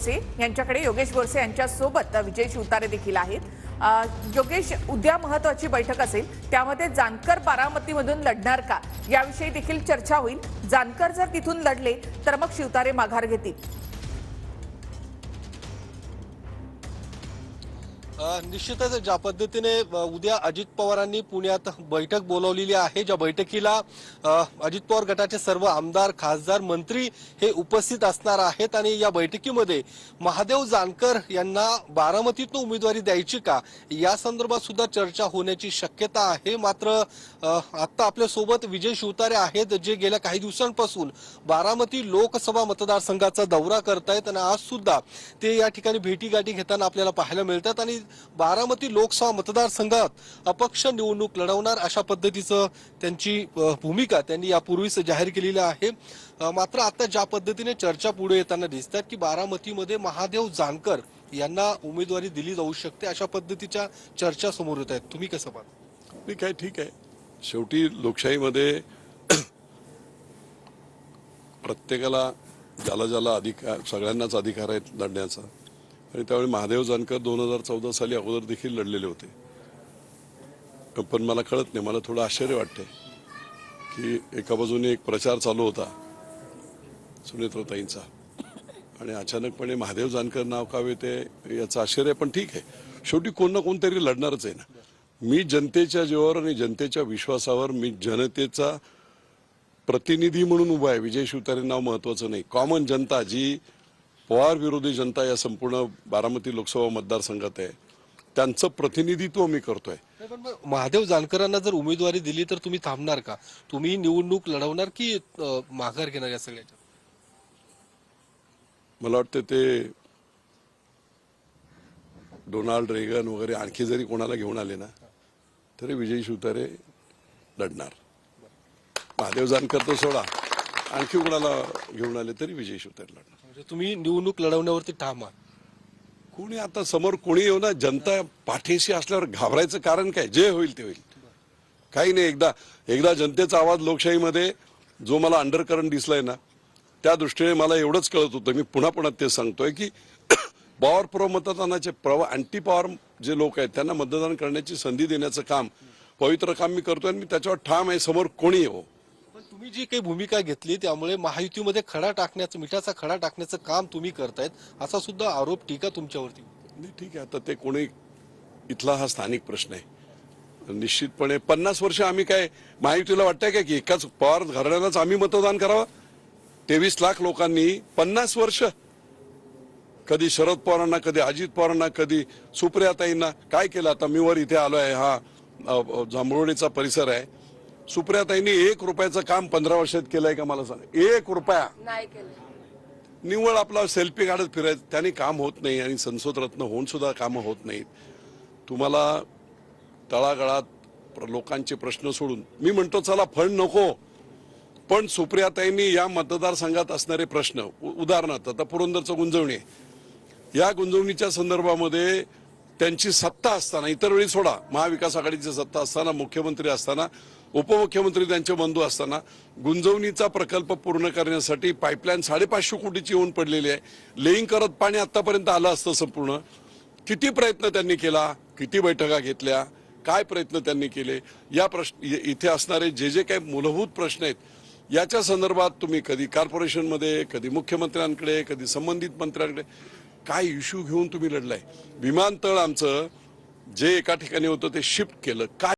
यांच्याकडे योगेश गोरसे यांच्या सोबत विजय शिवतारे देखील आहेत। योगेश, उद्या महत्त्वाची बैठक असेल, त्यामध्ये जानकर बारामतीमधून लढणार का याविषयी देखील चर्चा होईल। जानकर जर तिथून लढले तर मग शिवतारे माघार घेतील। निश्चितच ज्या पद्धतीने उद्या अजित पवारांनी पुण्यात बैठक बोलावलेली आहे, ज्या बैठकीला अजित पवार गटाचे सर्व आमदार, खासदार, मंत्री हे उपस्थित असणार आहेत आणि या बैठकीमध्ये महादेव जानकर यांना बारामतीतून उमेदवारी द्यायची का या संदर्भात सुद्धा चर्चा होण्याची शक्यता आहे। मात्र आता आपल्या सोबत विजय शिवतारे आहेत, जे गेल्या काही दिवसांपासून बारामती लोकसभा मतदारसंघाचा दौरा करतायत आणि आज सुद्धा ते या ठिकाणी भेटीगाठी घेताना आपल्याला पाहायला मिळतात आणि बारामती लोकसभा मतदारसंघात अपक्ष निवडणूक लढवणार अशा पद्धतीचं त्यांची भूमिका त्यांनी यापूर्वीच जाहीर केलेली आहे। मात्र आता ज्या पद्धतीने चर्चा पुढे येताना दिसतात की बारामतीमध्ये महादेव जानकर यांना उमेदवारी दिली जाऊ शकते, अशा पद्धतीच्या चर्चा समोर येत आहेत। तुम्ही कसं पाहता? ठीक आहे, शेवटी लोकशाहीमध्ये प्रत्येकाला ज्याला ज्याला अधिकार, सगळ्यांनाच अधिकार आहे लढण्याचा। आणि त्यावेळी महादेव जानकर 2014 साली अगोदर देखील लढलेले होते। पण मला कळत नाही, मला थोडं आश्चर्य वाटते की एका बाजूने एक प्रचार चालू होता सुनेत्रताईंचा आणि अचानकपणे महादेव जानकर नाव का येते याचं आश्चर्य। पण ठीक आहे, शेवटी कोण ना कोणतरी लढणारच आहे ना। मी जनतेच्या जीवावर आणि जनतेच्या विश्वासावर, मी जनतेचा प्रतिनिधी म्हणून उभा आहे। विजय शिवतारे नाव महत्वाचं नाही, कॉमन जनता, जी पवार विरोधी जनता या संपूर्ण बारामती लोकसभा मतदारसंघात आहे, त्यांचं प्रतिनिधित्व मी करतोय। पण महादेव जानकरांना जर उमेदवारी दिली तर तुम्ही थांबणार का? तुम्ही निवडणूक लढवणार की माघार घेणार या सगळ्याच्या? मला वाटतं ते डोनाल्ड रेगन वगैरे आणखी जरी कोणाला घेऊन आले ना तरी विजय शिवतारे लढणार। महादेव जानकर तो सोडा, आणखी कोणाला घेऊन आले तरी विजय शिवतारे लढणार। तुम्ही निवडणूक लढवण्यावरती ठाम आहात? कोणी आता समोर कोणी येऊ ना, जनता पाठीशी असल्यावर घाबरायचं कारण काय? जे होईल ते होईल, काही नाही। एकदा जनतेचा आवाज लोकशाहीमध्ये जो मला अंडरकरंट दिसलाय ना, त्या दृष्टीने मला एवढंच कळत होतं, मी पुन्हा पुन्हा ते सांगतोय की पॉवर प्रो मतदानाचे अँटी पॉवर जे लोक आहेत त्यांना मतदान करण्याची संधी देण्याचं काम, पवित्र काम मी करतोय आणि मी त्याच्यावर ठाम आहे, समोर कोणी येवो। तुम्ही जी काही भूमिका घेतली त्यामुळे महायुतीमध्ये खडा टाकण्याचं, मिठाचा खडा टाकण्याचं काम तुम्ही करतायत असा सुद्धा आरोप, टीका तुमच्यावरती। नाही, ठीक आहे, आता ते कोणी, इथला हा स्थानिक प्रश्न आहे। निश्चितपणे 50 वर्ष आम्ही काय महायुतीला वाटतंय का की एकाच पवार घराण्यालाच आम्ही मतदान करावं? 23 लाख लोकांनी 50 वर्ष, कधी शरद पवारांना, कधी अजित पवारांना, कधी सुप्रियाताईंना काय केलं? आता मी वर इथे आलोय, हा जांभुळवाडीचा परिसर आहे, सुप्रियाताईंनी 1 रुपयाचं काम 15 वर्षात केलंय का? मला सांग, 1 रुपया नाही केलं। निव्वळ आपला सेल्फी काढत फिरायचं, त्यांनी काम होत नाही आणि संसदरत्न होऊन सुद्धा कामं होत नाहीत। तुम्हाला तळागाळात लोकांचे प्रश्न सोडून मी म्हणतो चला फंड नको, पण सुप्रियाताईंनी या मतदारसंघात असणारे प्रश्न, उदाहरणार्थ आता पुरंदरचं गुंजवणी, या गुंजवणीच्या संदर्भामध्ये त्यांची सत्ता असताना, इतर वेळी सोडा, महाविकास आघाडीची सत्ता असताना, मुख्यमंत्री असताना, उपमुख्यमंत्री त्यांचे बंधू असताना, गुंजवणीचा प्रकल्प पूर्ण करण्यासाठी पाईपलाईन 550 कोटीची येऊन पडलेली आहे। लेईंग करत पाणी आतापर्यंत आलं असतं संपूर्ण। किती प्रयत्न त्यांनी केला, किती बैठका घेतल्या, काय प्रयत्न त्यांनी केले, या प्रश्न, इथे असणारे जे जे काही मूलभूत प्रश्न आहेत याच्या संदर्भात तुम्ही कधी कॉर्पोरेशनमध्ये, कधी मुख्यमंत्र्यांकडे, कधी संबंधित मंत्र्यांकडे काय इश्यू घेऊन तुम्ही लढलाय? विमानतळ आमचं जे एका ठिकाणी होतं ते शिफ्ट केलं, काय